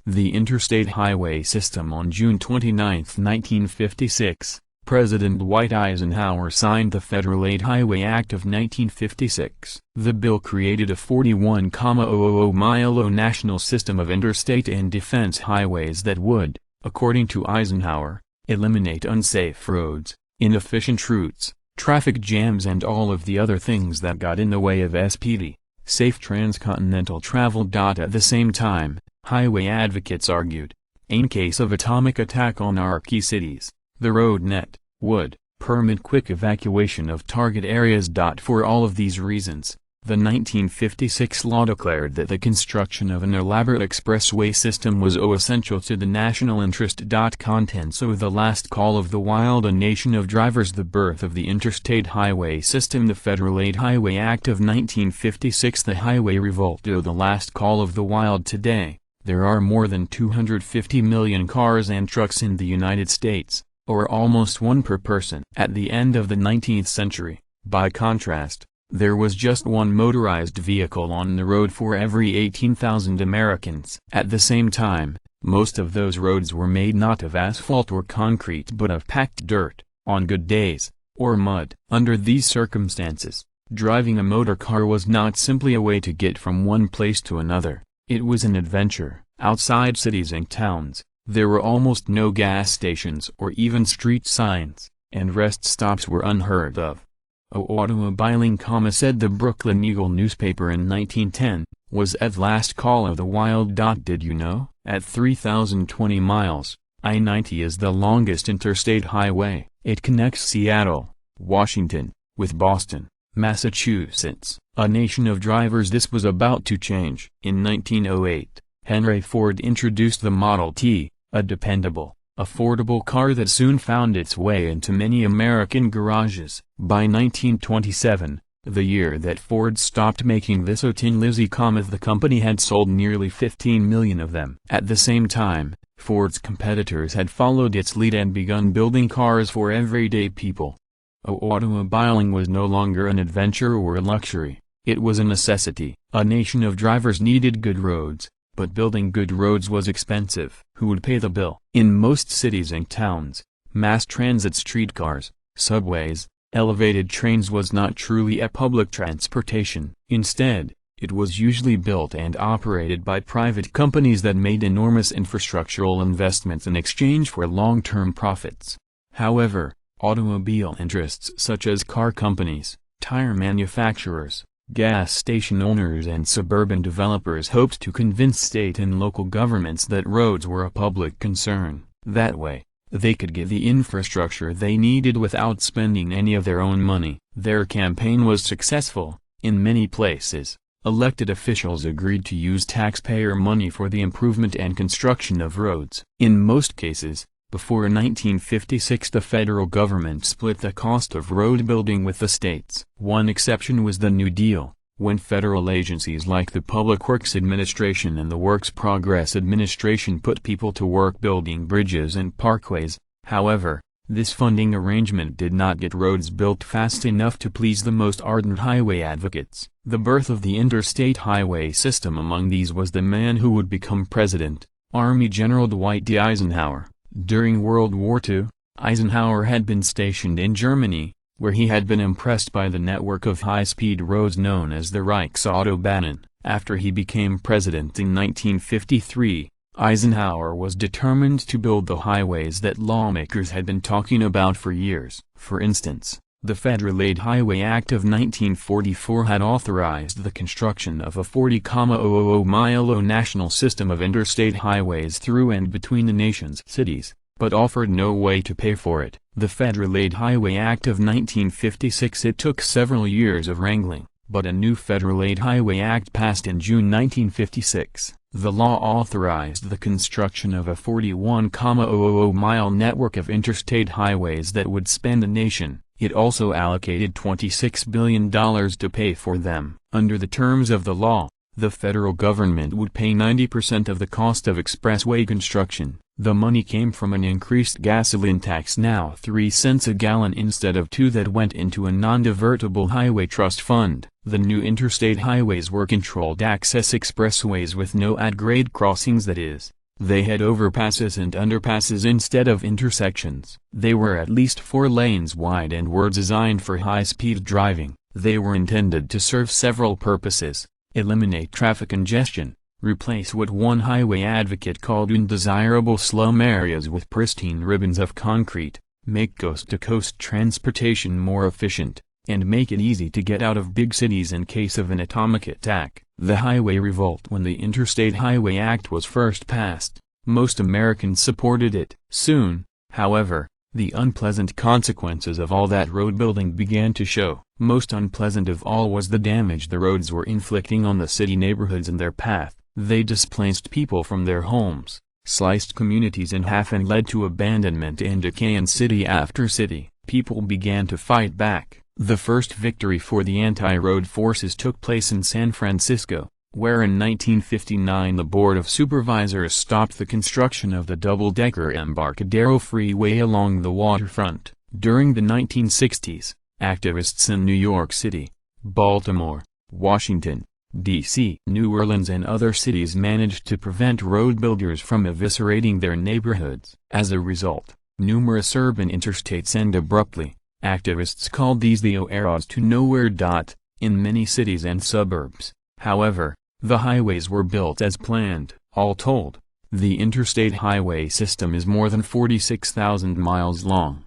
the Interstate Highway System. On June 29, 1956, President Dwight Eisenhower signed the Federal Aid Highway Act of 1956. The bill created a 41,000-mile national system of interstate and defense highways that would, according to Eisenhower, eliminate unsafe roads, inefficient routes, traffic jams and all of the other things that got in the way of SPD, safe transcontinental travel. At the same time, highway advocates argued, in case of atomic attack on our key cities, the road net would permit quick evacuation of target areas. For all of these reasons, the 1956 law declared that the construction of an elaborate expressway system was essential to the national interest. Contents of The Last Call of the Wild, A Nation of Drivers, the birth of the Interstate Highway System, the Federal Aid Highway Act of 1956, the Highway Revolt. The Last Call of the Wild. Today, there are more than 250 million cars and trucks in the United States, or almost one per person. At the end of the 19th century, by contrast, there was just one motorized vehicle on the road for every 18,000 Americans. At the same time, most of those roads were made not of asphalt or concrete but of packed dirt, on good days, or mud. Under these circumstances, driving a motor car was not simply a way to get from one place to another, it was an adventure. Outside cities and towns, there were almost no gas stations or even street signs, and rest stops were unheard of. Automobiling, said the Brooklyn Eagle newspaper in 1910, was at last call of the wild. Did you know? At 3,020 miles, I-90 is the longest interstate highway. It connects Seattle, Washington, with Boston, Massachusetts. A nation of drivers. This was about to change. In 1908, Henry Ford introduced the Model T, a dependable, affordable car that soon found its way into many American garages. By 1927, the year that Ford stopped making this Tin Lizzie, the company had sold nearly 15 million of them. At the same time, Ford's competitors had followed its lead and begun building cars for everyday people. Automobiling was no longer an adventure or a luxury, it was a necessity. A nation of drivers needed good roads, but building good roads was expensive. Who would pay the bill? In most cities and towns, mass transit, streetcars, subways, elevated trains was not truly a public transportation. Instead, it was usually built and operated by private companies that made enormous infrastructural investments in exchange for long-term profits. However, automobile interests such as car companies, tire manufacturers, gas station owners and suburban developers hoped to convince state and local governments that roads were a public concern. That way, they could get the infrastructure they needed without spending any of their own money. Their campaign was successful. In many places, elected officials agreed to use taxpayer money for the improvement and construction of roads. In most cases, before 1956, the federal government split the cost of road building with the states. One exception was the New Deal, when federal agencies like the Public Works Administration and the Works Progress Administration put people to work building bridges and parkways. However, this funding arrangement did not get roads built fast enough to please the most ardent highway advocates. The birth of the Interstate Highway System. Among these was the man who would become president, Army General Dwight D. Eisenhower. During World War II, Eisenhower had been stationed in Germany, where he had been impressed by the network of high-speed roads known as the Reichsautobahnen. After he became president in 1953, Eisenhower was determined to build the highways that lawmakers had been talking about for years. For instance, the Federal Aid Highway Act of 1944 had authorized the construction of a 40,000-mile national system of interstate highways through and between the nation's cities, but offered no way to pay for it. The Federal Aid Highway Act of 1956. It took several years of wrangling, but a new Federal Aid Highway Act passed in June 1956. The law authorized the construction of a 41,000-mile network of interstate highways that would span the nation. It also allocated $26 billion to pay for them. Under the terms of the law, the federal government would pay 90% of the cost of expressway construction. The money came from an increased gasoline tax, now 3 cents a gallon instead of 2, that went into a non-divertible highway trust fund. The new interstate highways were controlled access expressways with no at-grade crossings, that is, They had overpasses and underpasses instead of intersections. They were at least 4 lanes wide and were designed for high-speed driving. They were intended to serve several purposes: eliminate traffic congestion, replace what one highway advocate called undesirable slum areas with pristine ribbons of concrete, make coast-to-coast transportation more efficient, and make it easy to get out of big cities in case of an atomic attack. The Highway Revolt. When the Interstate Highway Act was first passed, most Americans supported it. Soon, however, the unpleasant consequences of all that road building began to show. Most unpleasant of all was the damage the roads were inflicting on the city neighborhoods in their path. They displaced people from their homes, sliced communities in half, and led to abandonment and decay in city after city. People began to fight back. The first victory for the anti-road forces took place in San Francisco, where in 1959 the Board of Supervisors stopped the construction of the double-decker Embarcadero Freeway along the waterfront. During the 1960s, activists in New York City, Baltimore, Washington, D.C., New Orleans and other cities managed to prevent road builders from eviscerating their neighborhoods. As a result, numerous urban interstates end abruptly. Activists called these the "Oases to Nowhere." In many cities and suburbs, however, the highways were built as planned. All told, the interstate highway system is more than 46,000 miles long.